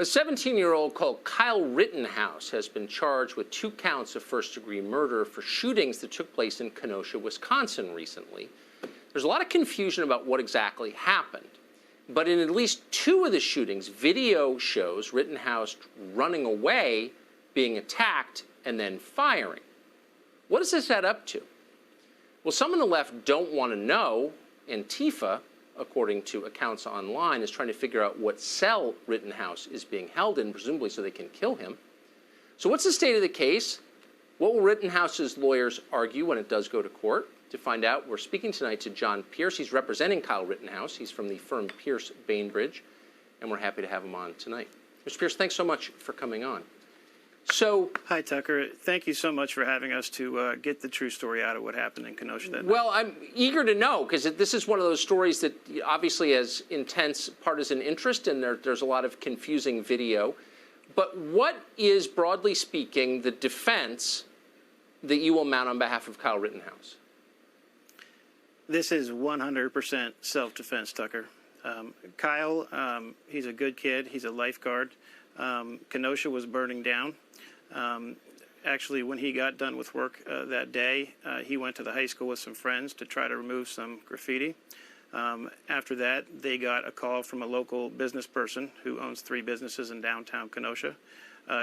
A 17-year-old called Kyle Rittenhouse has been charged with 2 counts of first-degree murder for shootings that took place in Kenosha, Wisconsin recently. There's a lot of confusion about what exactly happened. But in at least 2 of the shootings, video shows Rittenhouse running away, being attacked, and then firing. What does this add up to? Well, some on the left don't want to know. Antifa, according to accounts online, is trying to figure out what cell Rittenhouse is being held in, presumably so they can kill him. So what's the state of the case? What will Rittenhouse's lawyers argue when it does go to court? To find out, we're speaking tonight to John Pierce. He's representing Kyle Rittenhouse. He's from the firm Pierce Bainbridge, and we're happy to have him on tonight. Mr. Pierce, thanks so much for coming on. So, hi, Tucker. Thank you so much for having us to get the true story out of what happened in Kenosha that night. Well, I'm eager to know, because this is one of those stories that obviously has intense partisan interest, and there's a lot of confusing video. But what is, broadly speaking, the defense that you will mount on behalf of Kyle Rittenhouse? This is 100% self-defense, Tucker. Kyle, he's a good kid. He's a lifeguard. Kenosha was burning down. Actually, when he got done with work that day, he went to the high school with some friends to try to remove some graffiti. After that, they got a call from a local business person who owns 3 businesses in downtown Kenosha.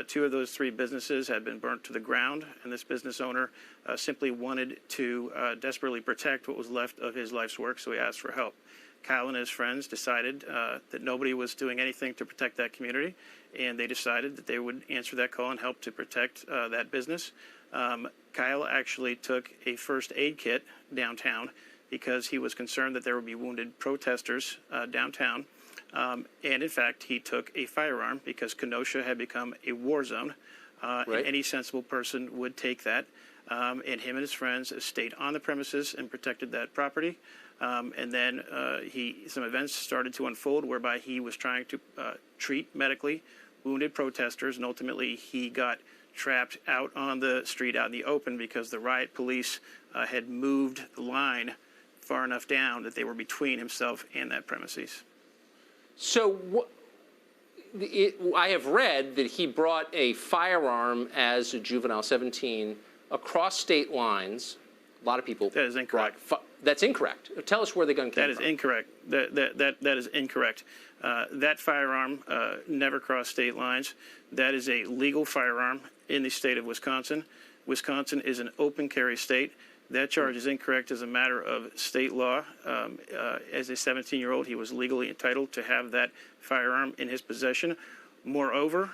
2 of those 3 businesses had been burnt to the ground, and this business owner simply wanted to desperately protect what was left of his life's work, so he asked for help. Kyle and his friends decided that nobody was doing anything to protect that community, and they decided that they would answer that call and help to protect that business. Kyle actually took a first aid kit downtown because he was concerned that there would be wounded protesters downtown. And in fact, he took a firearm because Kenosha had become a war zone, Right. and any sensible person would take that. And him and his friends stayed on the premises and protected that property. And then some events started to unfold whereby he was trying to treat medically wounded protesters, and ultimately he got trapped out on the street, out in the open, because the riot police had moved the line far enough down that they were between himself and that premises. So I have read that he brought a firearm as a juvenile, 17, across state lines. A lot of people. That is incorrect. That's incorrect. Tell us where the gun came from. That is incorrect. That is incorrect. That firearm never crossed state lines. That is a legal firearm in the state of Wisconsin. Wisconsin is an open carry state. That charge is incorrect as a matter of state law. As a 17-year-old, he was legally entitled to have that firearm in his possession. Moreover,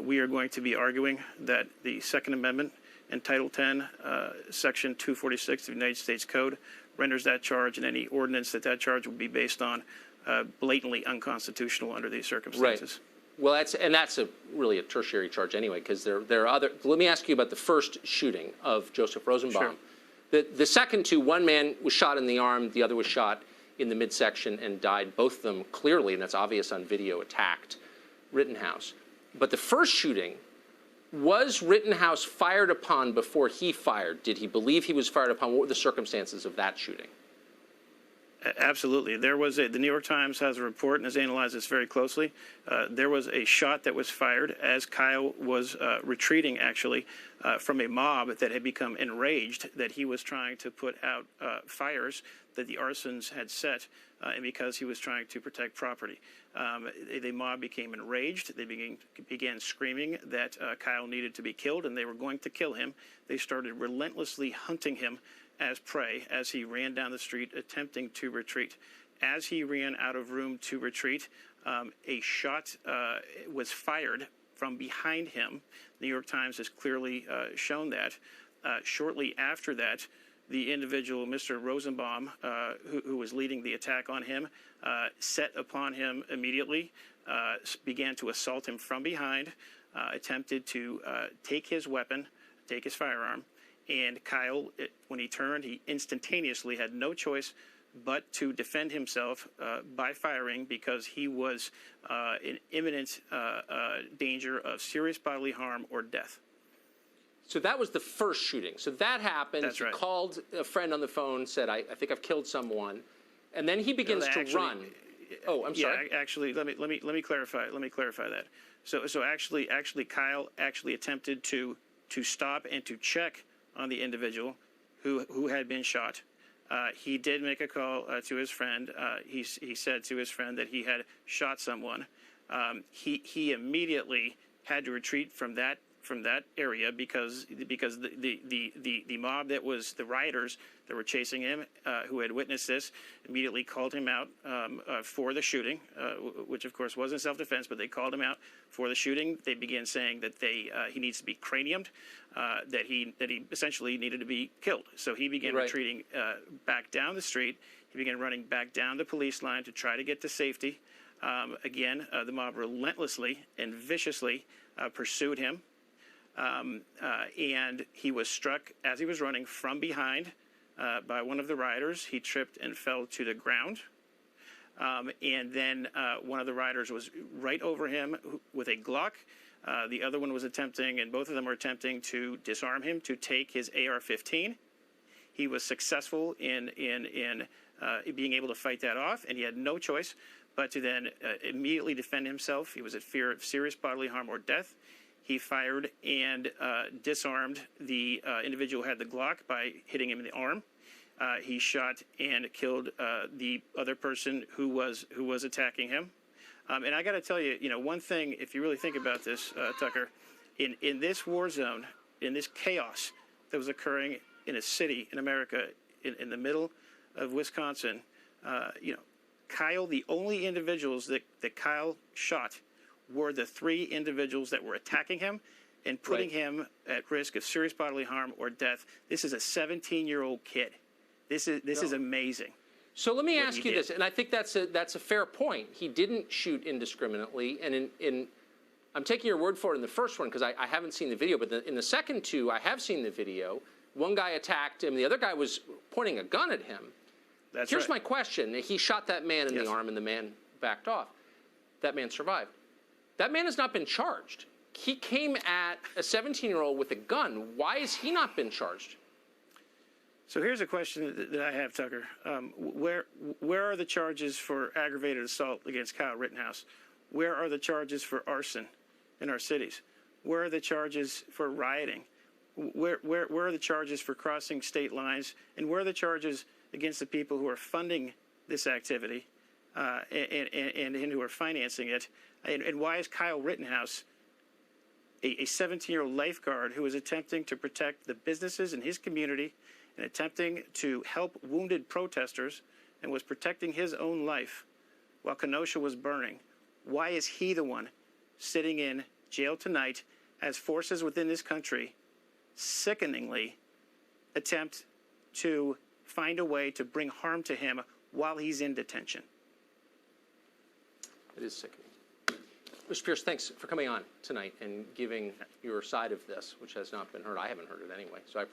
we are going to be arguing that the Second Amendment and Title 10, Section 246 of the United States Code renders that charge, and any ordinance that charge would be based on blatantly unconstitutional under these circumstances. Right. Well, that's really a tertiary charge anyway, because there are other. Let me ask you about the first shooting of Joseph Rosenbaum. Sure. The second 2, one man was shot in the arm, the other was shot in the midsection and died. Both of them clearly, and that's obvious on video, attacked Rittenhouse. But the first shooting, was Rittenhouse fired upon before he fired? Did he believe he was fired upon? What were the circumstances of that shooting? Absolutely. The New York Times has a report and has analyzed this very closely. There was a shot that was fired as Kyle was retreating, actually, from a mob that had become enraged that he was trying to put out fires that the arsons had set, and because he was trying to protect property. The mob became enraged. They began screaming that Kyle needed to be killed, and they were going to kill him. They started relentlessly hunting him as prey as he ran down the street attempting to retreat. As he ran out of room to retreat, a shot was fired from behind him. The New York Times has clearly shown that. Shortly after that, the individual, Mr. Rosenbaum, who was leading the attack on him, set upon him immediately, began to assault him from behind, attempted to take his weapon, take his firearm, and Kyle, when he turned, he instantaneously had no choice but to defend himself by firing, because he was in imminent danger of serious bodily harm or death. So that was the first shooting. So that happened. That's right. He called a friend on the phone, said, I think I've killed someone. And then he begins to run. Oh, I'm sorry. Yeah, actually, let me clarify. Let me clarify that. So actually, Kyle actually attempted to stop and to check on the individual who had been shot. He did make a call to his friend. He said to his friend that he had shot someone. He immediately had to retreat from that area because the mob that was the rioters that were chasing him, who had witnessed this, immediately called him out for the shooting, which of course wasn't self-defense, but they called him out for the shooting. They began saying that he needs to be craniumed, that he essentially needed to be killed. So he began retreating back down the street. He began running back down the police line to try to get to safety. Again, the mob relentlessly and viciously pursued him. And he was struck as he was running from behind by one of the rioters. He tripped and fell to the ground. And then one of the rioters was right over him with a Glock. The other one was attempting, and both of them were attempting to disarm him, to take his AR-15. He was successful in being able to fight that off, and he had no choice but to then immediately defend himself. He was at fear of serious bodily harm or death. He fired and disarmed the individual who had the Glock by hitting him in the arm. He shot and killed the other person who was attacking him. And I got to tell you, one thing, if you really think about this, Tucker, in this war zone, in this chaos that was occurring in a city in America, in the middle of Wisconsin, Kyle, the only individuals that Kyle shot were the three individuals that were attacking him and putting him at risk of serious bodily harm or death. This is a 17-year-old kid. This is amazing. So let me ask you this, and I think that's a fair point. He didn't shoot indiscriminately, and I'm taking your word for it in the first one because I haven't seen the video, but in the second two, I have seen the video. One guy attacked him, the other guy was pointing a gun at him. Here's my question. He shot that man in the arm, and the man backed off. That man survived. That man has not been charged. He came at a 17-year-old with a gun. Why has he not been charged? So here's a question that I have, Tucker. Where are the charges for aggravated assault against Kyle Rittenhouse? Where are the charges for arson in our cities? Where are the charges for rioting? Where are the charges for crossing state lines? And where are the charges against the people who are funding this activity and who are financing it? And why is Kyle Rittenhouse, a 17-year-old lifeguard who is attempting to protect the businesses in his community and attempting to help wounded protesters and was protecting his own life while Kenosha was burning, why is he the one sitting in jail tonight as forces within this country sickeningly attempt to find a way to bring harm to him while he's in detention? It is sickening. Mr. Pierce, thanks for coming on tonight and giving your side of this, which has not been heard. I haven't heard it anyway. So I